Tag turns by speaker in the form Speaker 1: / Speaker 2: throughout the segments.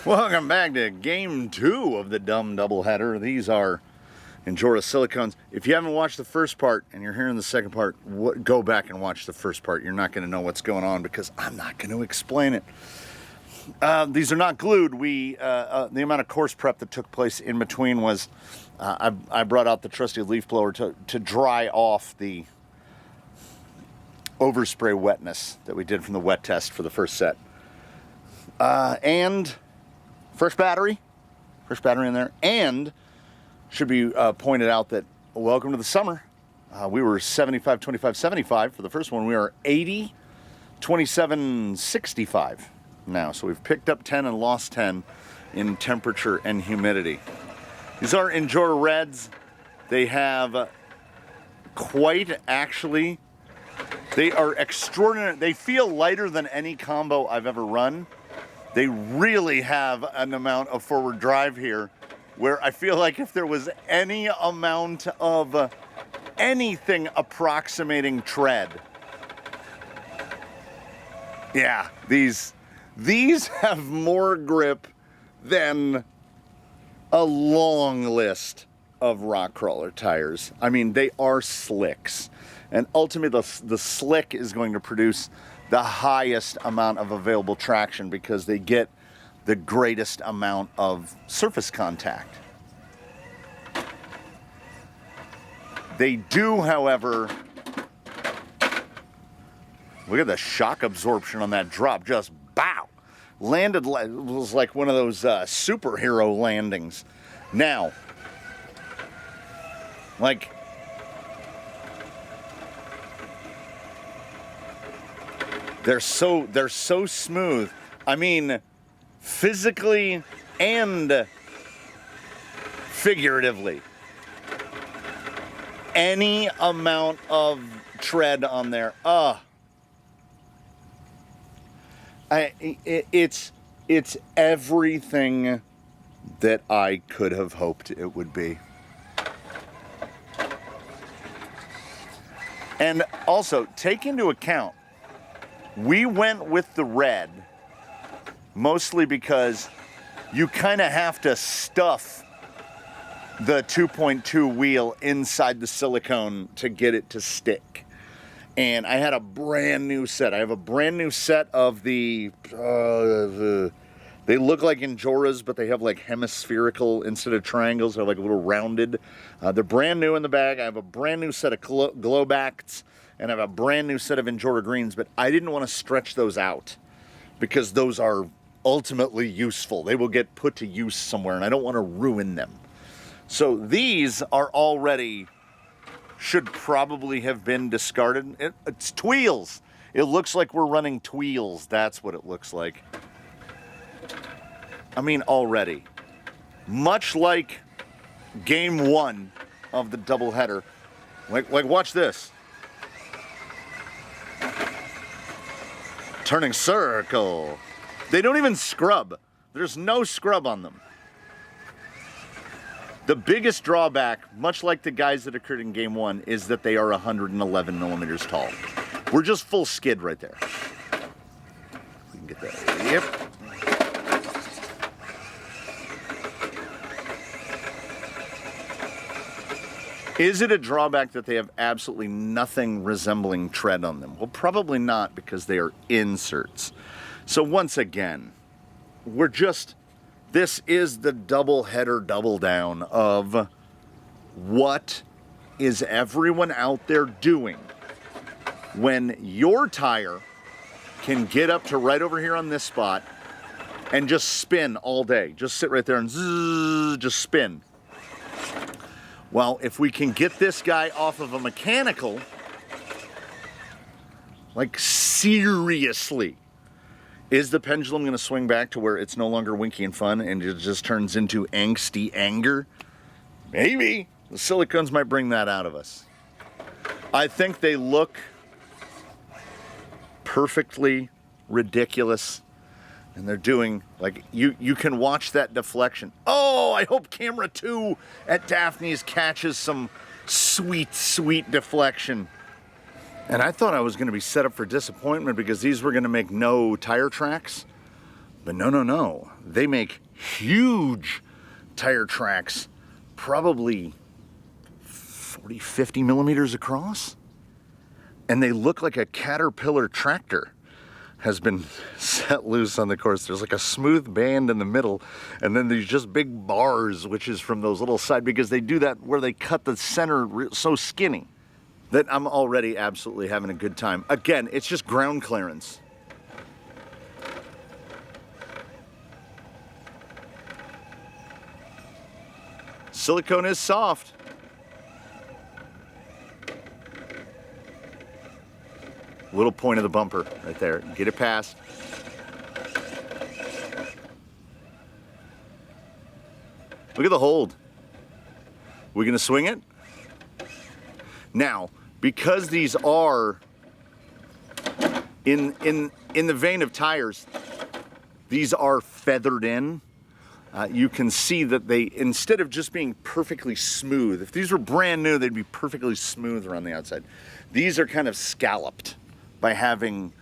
Speaker 1: Welcome back to game 2 of the dumb doubleheader. These are Injora silicones. If you haven't watched the first part and you're hearing the second part, go back and watch the first part. You're not going to know what's going on because I'm not going to explain it. These are not glued. The amount of course prep that took place in between was I brought out the trusty leaf blower to dry off the overspray wetness that we did from the wet test for the first set. And fresh battery in there, and should be pointed out that welcome to the summer. We were 75, 25, 75 for the first one. We are 80, 27, 65 now. So we've picked up 10 and lost 10 in temperature and humidity. These are Injora Reds. They have they are extraordinary. They feel lighter than any combo I've ever run. They really have an amount of forward drive here where I feel like if there was any amount of anything approximating tread, yeah, these have more grip than a long list of rock crawler tires. I mean, they are slicks, and ultimately the slick is going to produce the highest amount of available traction because they get the greatest amount of surface contact. They do, however, look at the shock absorption on that drop, just bow. Landed, it was like one of those superhero landings. Now, like, they're so smooth. I mean, physically and figuratively. Any amount of tread on there, it's everything that I could have hoped it would be. And also, take into account, we went with the red mostly because you kind of have to stuff the 2.2 wheel inside the silicone to get it to stick. And I had a brand new set. I have a brand new set of they look like Injoras, but they have like hemispherical instead of triangles. They're like a little rounded. They're brand new in the bag. I have a brand new set of Glowbacks, and I have a brand new set of Injora Greens, but I didn't want to stretch those out because those are ultimately useful. They will get put to use somewhere, and I don't want to ruin them. So these are already, should probably have been discarded. It's Tweels. It looks like we're running Tweels. That's what it looks like. I mean, already. Much like game 1 of the doubleheader. Like watch this. Turning circle. They don't even scrub. There's no scrub on them. The biggest drawback, much like the guys that occurred in game 1, is that they are 111 millimeters tall. We're just full skid right there. We can get that. Yep. Is it a drawback that they have absolutely nothing resembling tread on them? Well, probably not, because they are inserts. So once again, this is the doubleheader double down of what is everyone out there doing when your tire can get up to right over here on this spot and just spin all day. Just sit right there and zzz, just spin. Well, if we can get this guy off of a mechanical, like seriously, is the pendulum going to swing back to where it's no longer winky and fun and it just turns into angsty anger? Maybe. The silicones might bring that out of us. I think they look perfectly ridiculous. And they're doing, like, you can watch that deflection. Oh, I hope camera 2 at Daphne's catches some sweet, sweet deflection. And I thought I was going to be set up for disappointment because these were going to make no tire tracks. But no. They make huge tire tracks, probably 40, 50 millimeters across. And they look like a Caterpillar tractor has been set loose on the course. There's like a smooth band in the middle, and then there's just big bars, which is from those little side, because they do that where they cut the center so skinny that I'm already absolutely having a good time. Again, it's just ground clearance. Silicone is soft. Little point of the bumper right there. Get it past. Look at the hold. We're gonna swing it. Now, because these are in the vein of tires, these are feathered in. You can see that they, instead of just being perfectly smooth, if these were brand new, they'd be perfectly smooth around the outside. These are kind of scalloped by having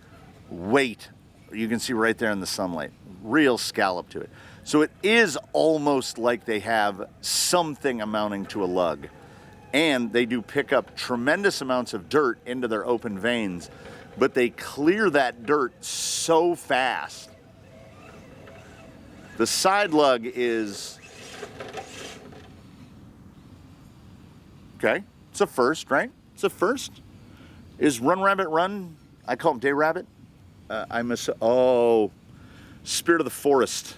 Speaker 1: weight. You can see right there in the sunlight, real scallop to it. So it is almost like they have something amounting to a lug. And they do pick up tremendous amounts of dirt into their open veins, but they clear that dirt so fast. The side lug is, okay, it's a first, right? It's a first. Is Run Rabbit Run, I call him Day Rabbit. Spirit of the Forest.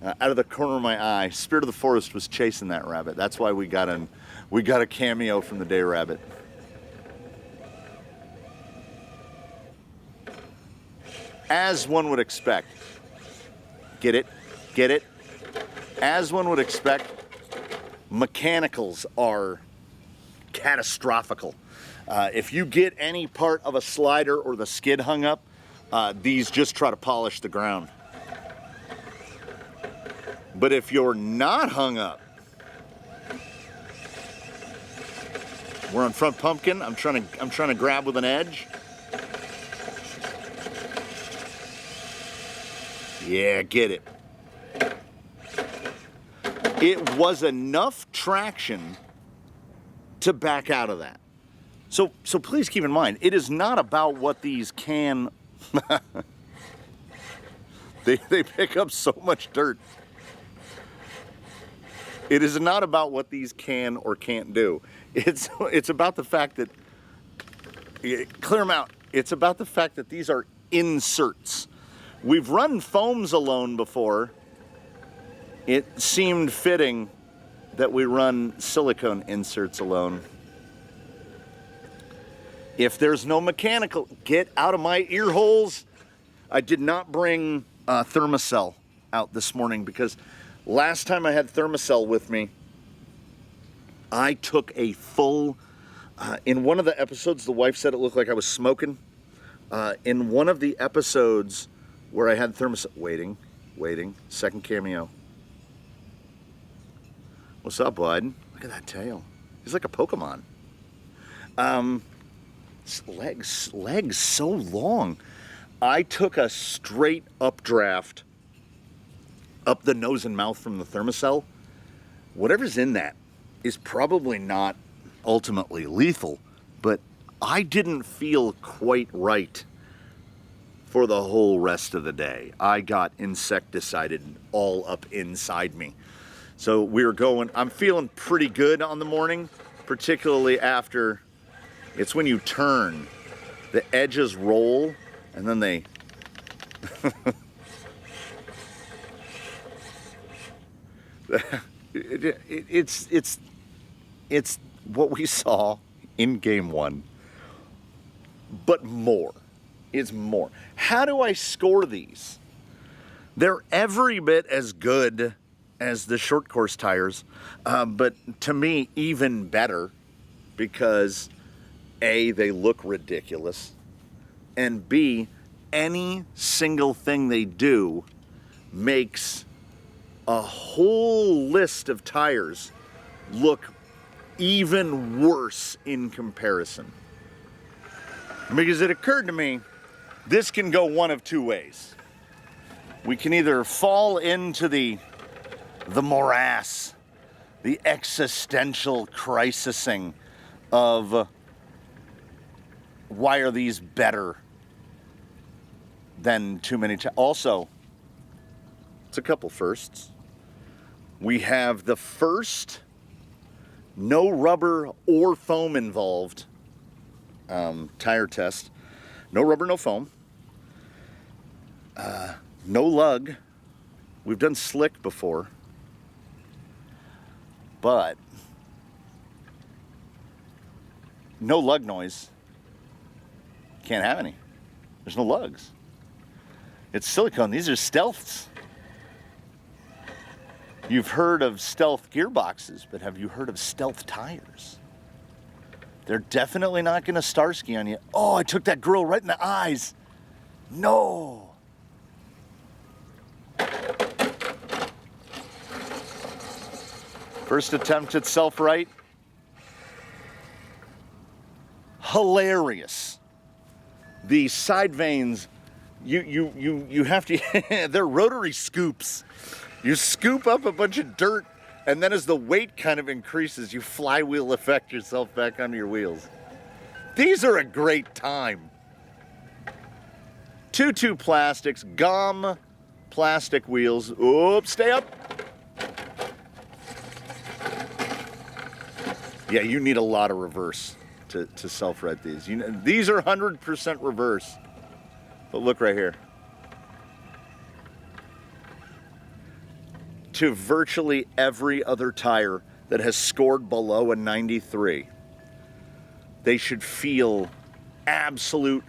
Speaker 1: Out of the corner of my eye, Spirit of the Forest was chasing that rabbit. That's why we got a cameo from the Day Rabbit. As one would expect. Get it? Get it? As one would expect, mechanicals are catastrophical. If you get any part of a slider or the skid hung up, these just try to polish the ground. But if you're not hung up, we're on front pumpkin. I'm trying to grab with an edge. Yeah, get it. It was enough traction to back out of that. So please keep in mind, it is not about what these can. They pick up so much dirt. It is not about what these can or can't do. It's about the fact that, clear them out. It's about the fact that these are inserts. We've run foams alone before. It seemed fitting that we run silicone inserts alone. If there's no mechanical, get out of my ear holes. I did not bring Thermacell out this morning because last time I had Thermacell with me, I took a full, in one of the episodes, the wife said it looked like I was smoking. In one of the episodes where I had Thermacell, waiting, second cameo. What's up, bud? Look at that tail. He's like a Pokemon. His legs so long. I took a straight updraft up the nose and mouth from the Thermacell. Whatever's in that is probably not ultimately lethal, but I didn't feel quite right for the whole rest of the day. I got insecticided all up inside me. So we were going, I'm feeling pretty good on the morning, particularly after, it's when you turn, the edges roll, and then they, it's what we saw in game one, but more. It's more. How do I score these? They're every bit as good as the short course tires, but to me, even better because A, they look ridiculous, and B, any single thing they do makes a whole list of tires look even worse in comparison. Because it occurred to me, this can go one of two ways. We can either fall into the morass, the existential crisising of why are these better than too many times. Also, it's a couple firsts. We have the first no rubber or foam involved tire test. No rubber, no foam. No lug. We've done slick before. But no lug noise. Can't have any. There's no lugs. It's silicone. These are stealths. You've heard of stealth gearboxes, but have you heard of stealth tires? They're definitely not going to Starsky on you. Oh, I took that girl right in the eyes. No. First attempt at self-right. Hilarious. The side vanes, you have to, they're rotary scoops. You scoop up a bunch of dirt, and then as the weight kind of increases, you flywheel effect yourself back onto your wheels. These are a great time. 2 plastics, gum, plastic wheels. Oops, stay up. Yeah, you need a lot of reverse to self-right these. You know, these are 100% reverse. But look right here. To virtually every other tire that has scored below a 93, they should feel absolute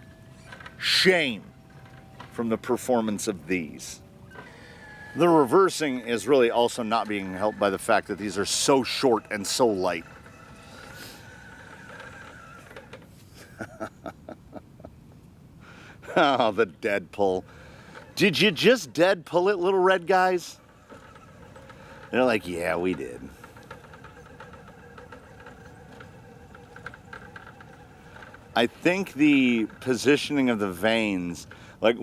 Speaker 1: shame from the performance of these. The reversing is really also not being helped by the fact that these are so short and so light. Oh, the dead pull. Did you just dead pull it, little red guys? They're like, yeah, we did. I think the positioning of the vanes, like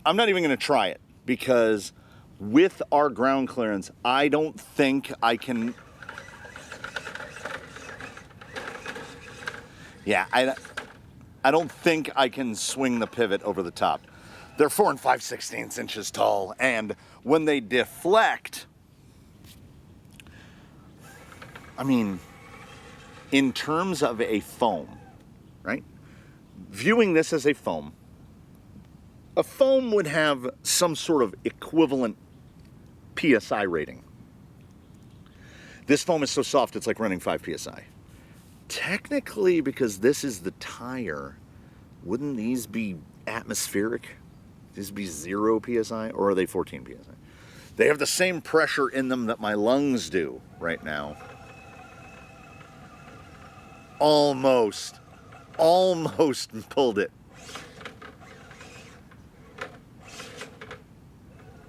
Speaker 1: I'm not even going to try it because with our ground clearance, I don't think I can. Yeah, I don't think I can swing the pivot over the top. They're 4 5/16 inches tall, and when they deflect, I mean, in terms of a foam, right? Viewing this as a foam would have some sort of equivalent PSI rating. This foam is so soft, it's like running 5 PSI. Technically, because this is the tire, wouldn't these be atmospheric? These be 0 PSI, or are they 14 PSI? They have the same pressure in them that my lungs do right now. Almost pulled it.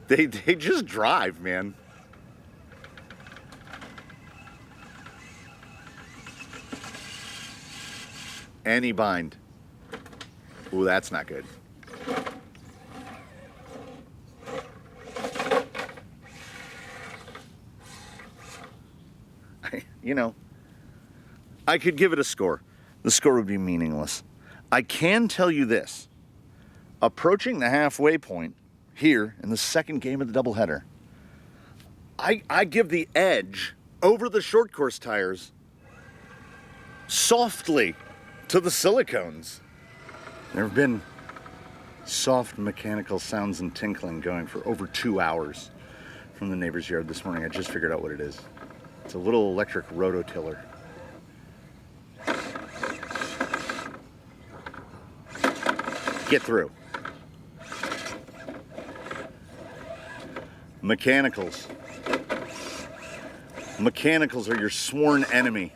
Speaker 1: They just drive, man. Any bind. Ooh, that's not good. You know, I could give it a score. The score would be meaningless. I can tell you this. Approaching the halfway point here in the second game of the doubleheader, I give the edge over the short course tires softly to the silicones. There have been soft mechanical sounds and tinkling going for over 2 hours from the neighbor's yard this morning. I just figured out what it is. It's a little electric rototiller. Get through. Mechanicals. Mechanicals are your sworn enemy.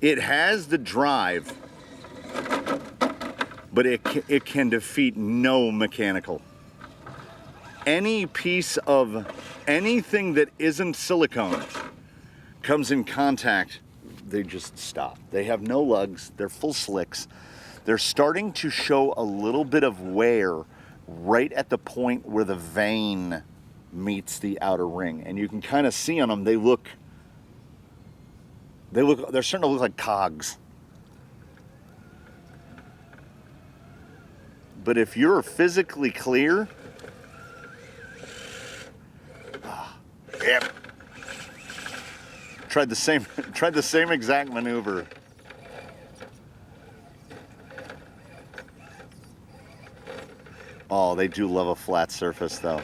Speaker 1: It has the drive, but it can defeat no mechanical. Any piece of anything that isn't silicone comes in contact, they just stop. They have no lugs. They're full slicks. They're starting to show a little bit of wear right at the point where the vane meets the outer ring. And you can kind of see on them, they're starting to look like cogs. But if you're physically clear, yep. Tried the same exact maneuver. Oh, they do love a flat surface though.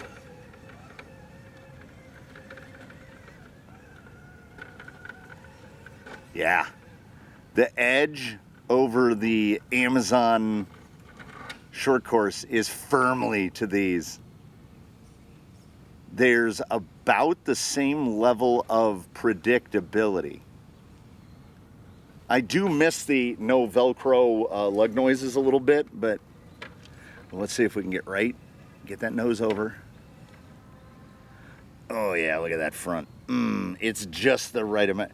Speaker 1: Yeah. The edge over the Amazon short course is firmly to these. There's about the same level of predictability. I do miss the no Velcro lug noises a little bit, but let's see if we can get right. Get that nose over. Oh yeah, look at that front. It's just the right amount.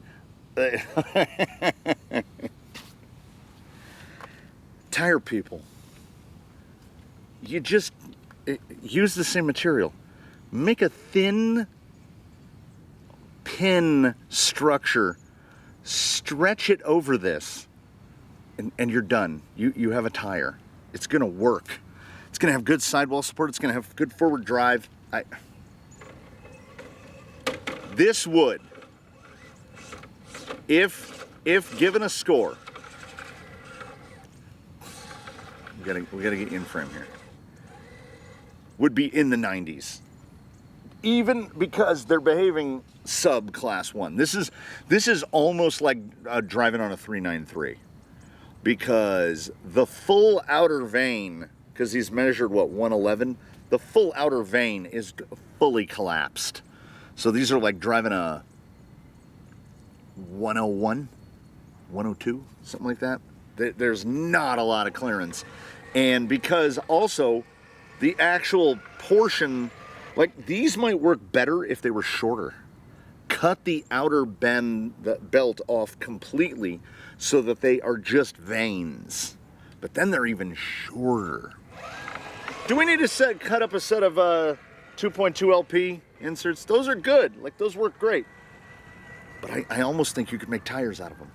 Speaker 1: Tire people, you just use the same material. Make a thin pin structure, stretch it over this, and you're done. You have a tire. It's gonna work. It's gonna have good sidewall support. It's gonna have good forward drive. This would, if given a score, we gotta get you in frame here, would be in the 90s. Even because they're behaving sub class 1. This is almost like driving on a 393, because the full outer vane, because he's measured what, 111, the full outer vane is fully collapsed. So these are like driving a 101, 102, something like that. There's not a lot of clearance. And because also the actual portion, like these might work better if they were shorter. Cut the outer belt off completely so that they are just vanes. But then they're even shorter. Do we need to cut up a set of 2.2 LP inserts? Those are good. Like, those work great. But I almost think you could make tires out of them.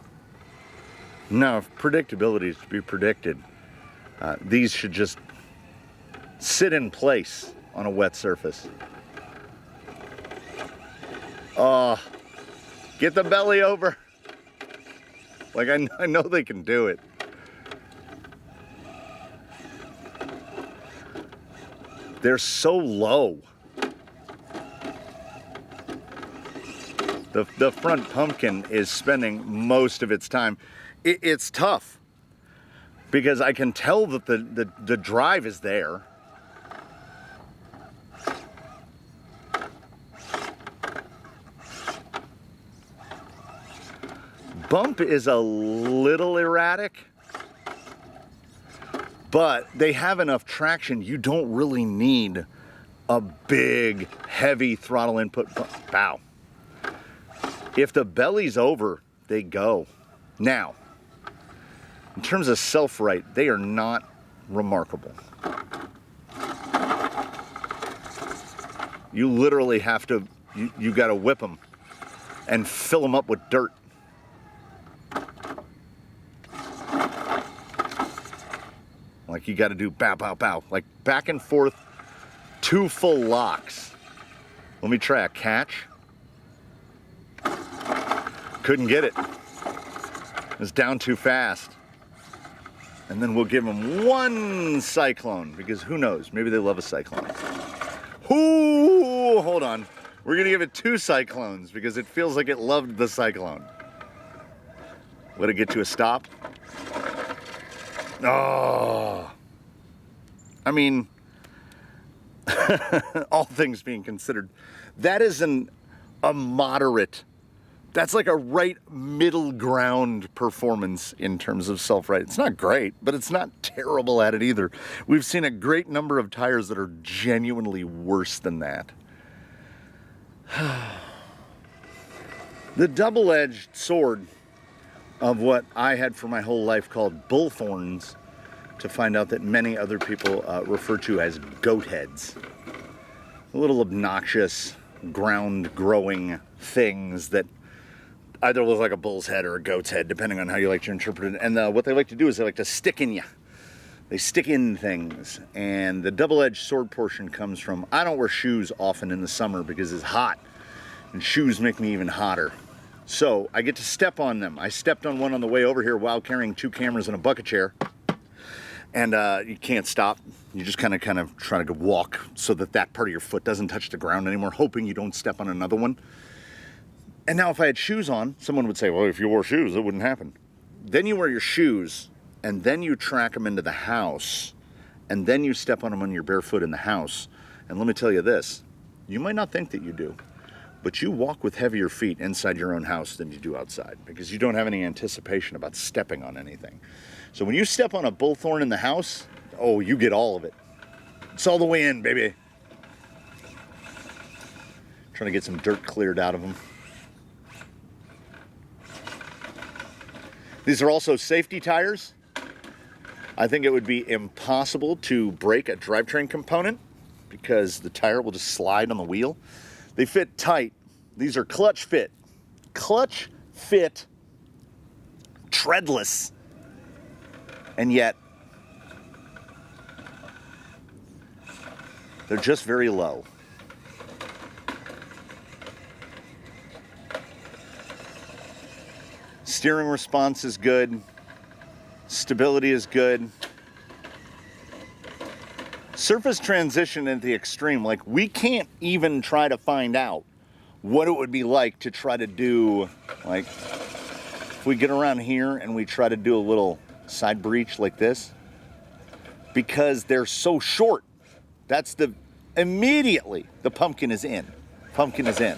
Speaker 1: No, if predictability is to be predicted, these should just sit in place on a wet surface. Get the belly over. Like, I know they can do it. They're so low. The front pumpkin is spending most of its time. It's tough because I can tell that the drive is there. Bump is a little erratic, but they have enough traction. You don't really need a big, heavy throttle input. Bow. If the belly's over, they go. Now, in terms of self-right, they are not remarkable. You literally have to, you got to whip them and fill them up with dirt. Like, you got to do bow, bow, bow. Like, back and forth, 2 full locks. Let me try a catch. Couldn't get it. It was down too fast. And then we'll give them 1 cyclone, because who knows? Maybe they love a cyclone. Ooh, hold on. We're going to give it 2 cyclones because it feels like it loved the cyclone. Let it get to a stop. Oh, I mean, all things being considered, that is a moderate, that's like a right middle ground performance in terms of self-right. It's not great, but it's not terrible at it either. We've seen a great number of tires that are genuinely worse than that. The double-edged sword of what I had for my whole life called bullthorns to find out that many other people refer to as goat heads. Little obnoxious, ground-growing things that either look like a bull's head or a goat's head, depending on how you like to interpret it. And what they like to do is they like to stick in you. They stick in things. And the double-edged sword portion comes from, I don't wear shoes often in the summer because it's hot. And shoes make me even hotter. So I get to step on them. I stepped on one on the way over here while carrying 2 cameras and a bucket chair. And you can't stop. You just kind of try to walk so that part of your foot doesn't touch the ground anymore, hoping you don't step on another one. And now if I had shoes on, someone would say, well, if you wore shoes, it wouldn't happen. Then you wear your shoes, and then you track them into the house, and then you step on them on your bare foot in the house. And let me tell you this, you might not think that you do, but you walk with heavier feet inside your own house than you do outside because you don't have any anticipation about stepping on anything. So when you step on a bullthorn in the house, oh, you get all of it. It's all the way in, baby. Trying to get some dirt cleared out of them. These are also safety tires. I think it would be impossible to break a drivetrain component because the tire will just slide on the wheel. They fit tight. These are clutch fit. Clutch fit, treadless. And yet, they're just very low. Steering response is good. Stability is good. Surface transition at the extreme, like we can't even try to find out what it would be like to try to do, like, if we get around here and we try to do a little side breach like this, because they're so short, that's immediately the pumpkin is in. Pumpkin is in.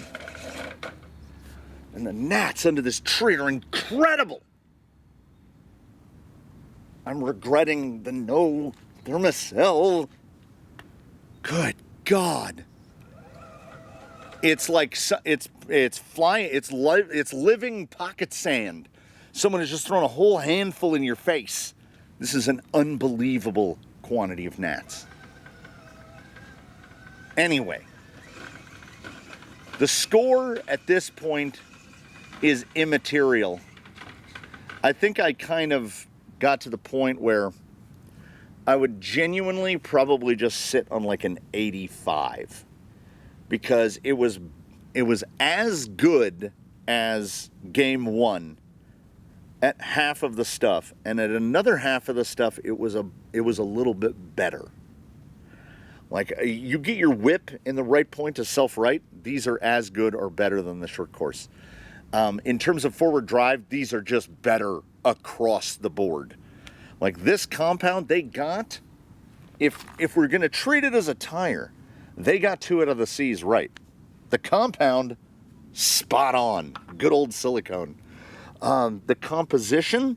Speaker 1: And the gnats under this tree are incredible. I'm regretting the no thermocell. Good God. It's like, it's flying, it's living pocket sand. Someone has just thrown a whole handful in your face. This is an unbelievable quantity of gnats. Anyway, the score at this point is immaterial. I think I kind of got to the point where I would genuinely probably just sit on like an 85 because it was as good as game 1 at half of the stuff, and at another half of the stuff it was a little bit better. Like, you get your whip in the right point to self-right, these are as good or better than the short course. In terms of forward drive, these are just better across the board. Like this compound, they got, if we're gonna treat it as a tire, they got 2 out of the C's right. The compound, spot on, good old silicone. The composition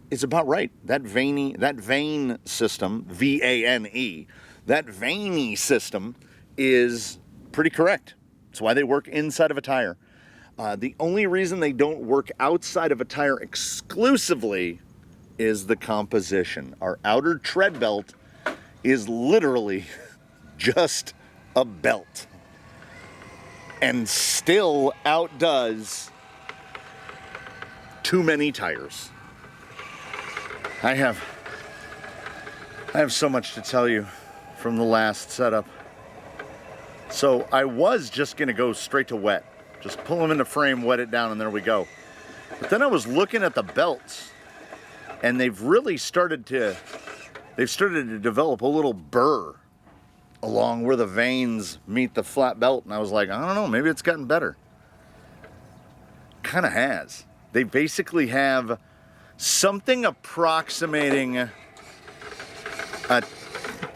Speaker 1: is about right. That vein system, V-A-N-E, that veiny system is pretty correct. That's why they work inside of a tire. The only reason they don't work outside of a tire exclusively is the composition. Our outer tread belt is literally just a belt and still outdoes too many tires. I have so much to tell you from the last setup. So I was just gonna go straight to wet. Just pull them into frame, wet it down, and there we go. But then I was looking at the belts, and they've started to develop a little burr along where the veins meet the flat belt, and I was like, I don't know, maybe it's gotten better. Kind of has. They basically have something approximating a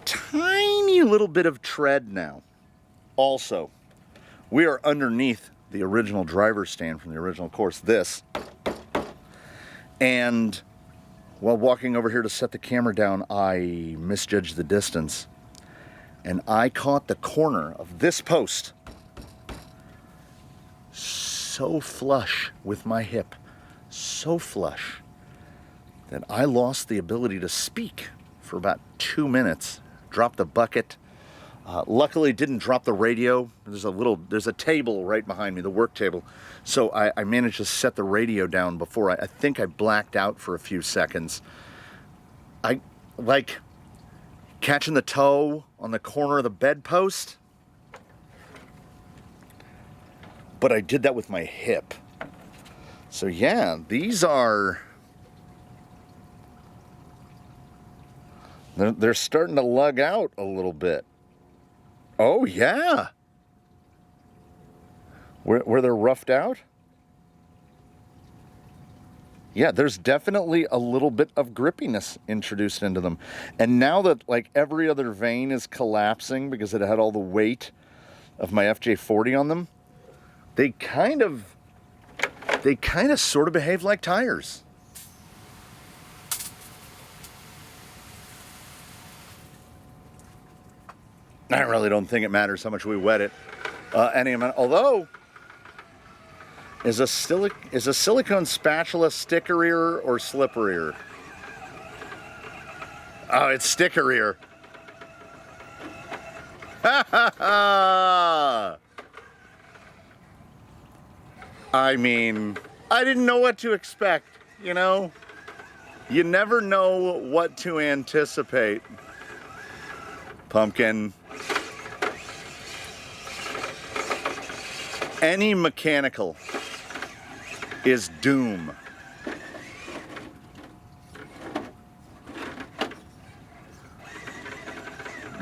Speaker 1: tiny little bit of tread now. Also, we are underneath the original driver's stand from the original course, this. And while walking over here to set the camera down, I misjudged the distance. And I caught the corner of this post so flush with my hip, so flush. that I lost the ability to speak for about 2 minutes. Dropped the bucket. Luckily, didn't drop the radio. There's a table right behind me, the work table. So I managed to set the radio down before I think I blacked out for a few seconds. I like catching the toe on the corner of the bedpost, but I did that with my hip. So yeah, they're starting to lug out a little bit. Oh yeah. Where they're roughed out? Yeah, there's definitely a little bit of grippiness introduced into them. And now that like every other vein is collapsing because it had all the weight of my FJ40 on them, they kind of sort of behave like tires. I really don't think it matters how much we wet it. Although, is a silicone spatula stickerier or slipperier? Oh, it's stickerier. Ha ha ha! I mean, I didn't know what to expect, you know? You never know what to anticipate. Pumpkin. Any mechanical is doom.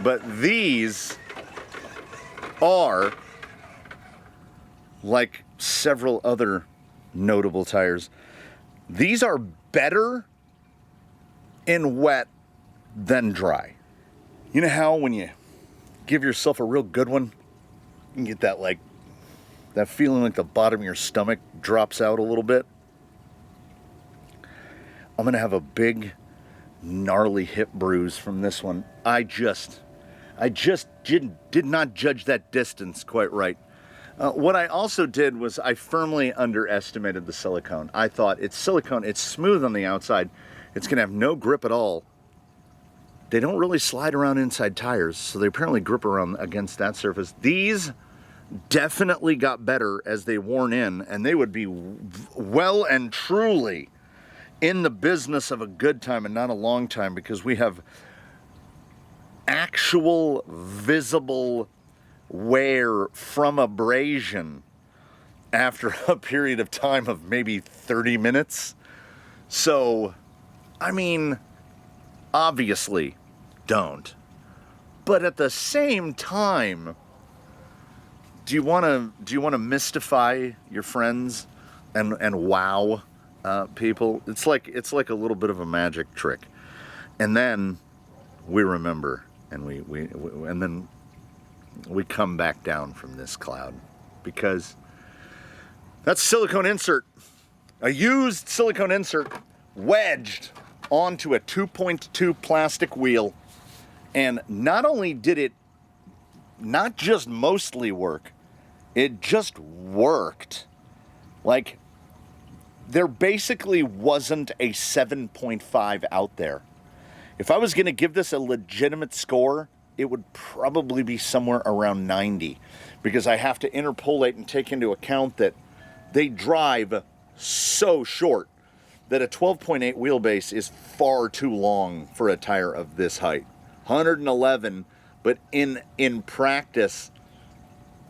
Speaker 1: But these are, like several other notable tires, these are better in wet than dry. You know how when you give yourself a real good one, you can get that that feeling like the bottom of your stomach drops out a little bit? I'm gonna have a big, gnarly hip bruise from this one. I just did not judge that distance quite right. What I also did was I firmly underestimated the silicone. I thought it's silicone, it's smooth on the outside, it's gonna have no grip at all. They don't really slide around inside tires, so they apparently grip around against that surface. These definitely got better as they worn in, and they would be well and truly in the business of a good time and not a long time, because we have actual visible wear from abrasion after a period of time of maybe 30 minutes. So, I mean, obviously, don't. But at the same time, do you want to mystify your friends and wow people? It's like a little bit of a magic trick, and then we remember, and then we come back down from this cloud, because that's silicone insert, a used silicone insert wedged onto a 2.2 plastic wheel, and not only did it not just mostly work, it just worked. Like, there basically wasn't a 7.5 out there. If I was going to give this a legitimate score, it would probably be somewhere around 90, because I have to interpolate and take into account that they drive so short that a 12.8 wheelbase is far too long for a tire of this height. 111, but in practice,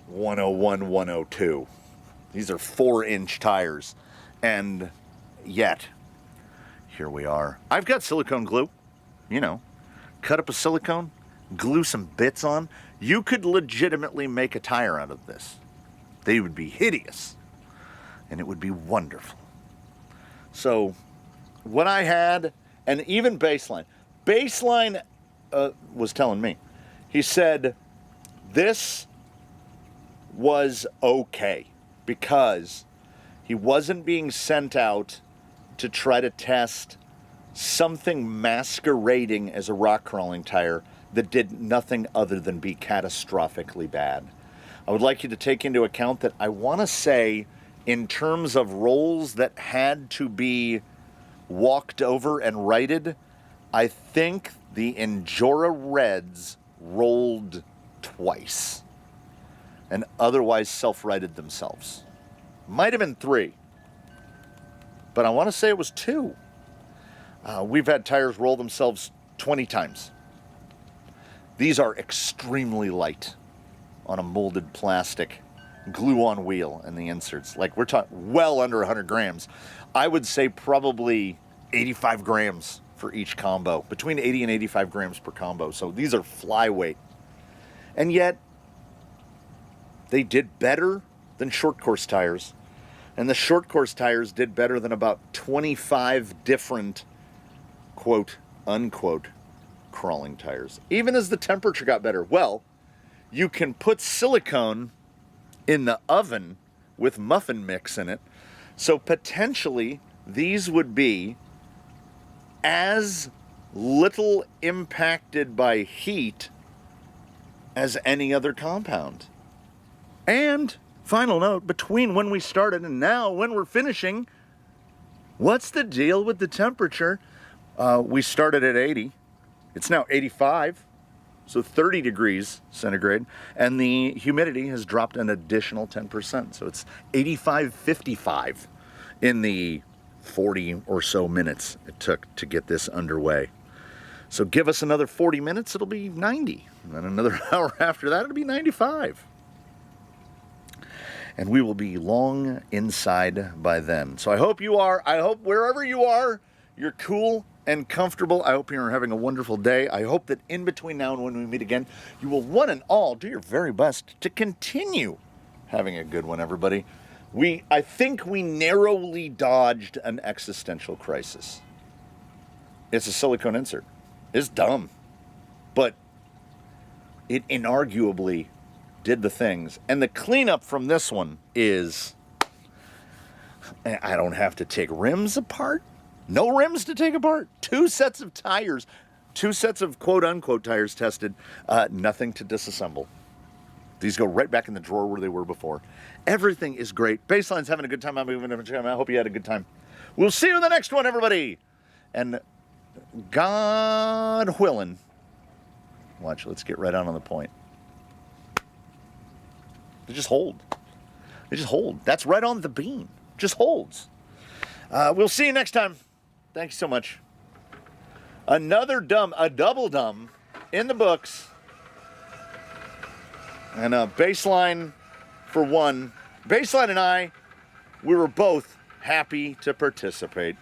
Speaker 1: 101, 102. These are 4-inch tires, and yet, here we are. I've got silicone glue, you know, cut up a silicone, glue some bits on. You could legitimately make a tire out of this. They would be hideous, and it would be wonderful. So, what I had, and even Baseline was telling me, he said, this was okay, because he wasn't being sent out to try to test something masquerading as a rock crawling tire that did nothing other than be catastrophically bad. I would like you to take into account that I want to say, in terms of rolls that had to be walked over and righted, I think the Injora Reds rolled twice and otherwise self-righted themselves. Might have been 3, but I want to say it was 2. We've had tires roll themselves 20 times. These are extremely light on a molded plastic glue-on wheel and the inserts. Like, we're talking well under 100 grams. I would say probably 85 grams for each combo, between 80 and 85 grams per combo. So these are flyweight. And yet, they did better than short course tires. And the short course tires did better than about 25 different quote unquote crawling tires. Even as the temperature got better. Well, you can put silicone in the oven with muffin mix in it. So potentially these would be as little impacted by heat as any other compound. And final note, between when we started and now when we're finishing, what's the deal with the temperature? We started at 80. It's now 85, so 30 degrees centigrade, and the humidity has dropped an additional 10%. So it's 85, 55 in the 40 or so minutes it took to get this underway. So give us another 40 minutes, it'll be 90. And then another hour after that, it'll be 95. And we will be long inside by then. So I hope wherever you are, you're cool and comfortable. I hope you're having a wonderful day. I hope that in between now and when we meet again, you will one and all do your very best to continue having a good one, everybody. I think we narrowly dodged an existential crisis. It's a silicone insert. It's dumb, but it inarguably did the things. And the cleanup from this one is, I don't have to take rims apart. No rims to take apart. 2 sets of tires. 2 sets of quote-unquote tires tested. Nothing to disassemble. These go right back in the drawer where they were before. Everything is great. Baseline's having a good time. I'm having a good time. I hope you had a good time. We'll see you in the next one, everybody. And God willing. Watch, let's get right on the point. They just hold. They just hold. That's right on the beam. Just holds. We'll see you next time. Thanks so much. A double dumb in the books. And Baseline, for one. Baseline and I, we were both happy to participate.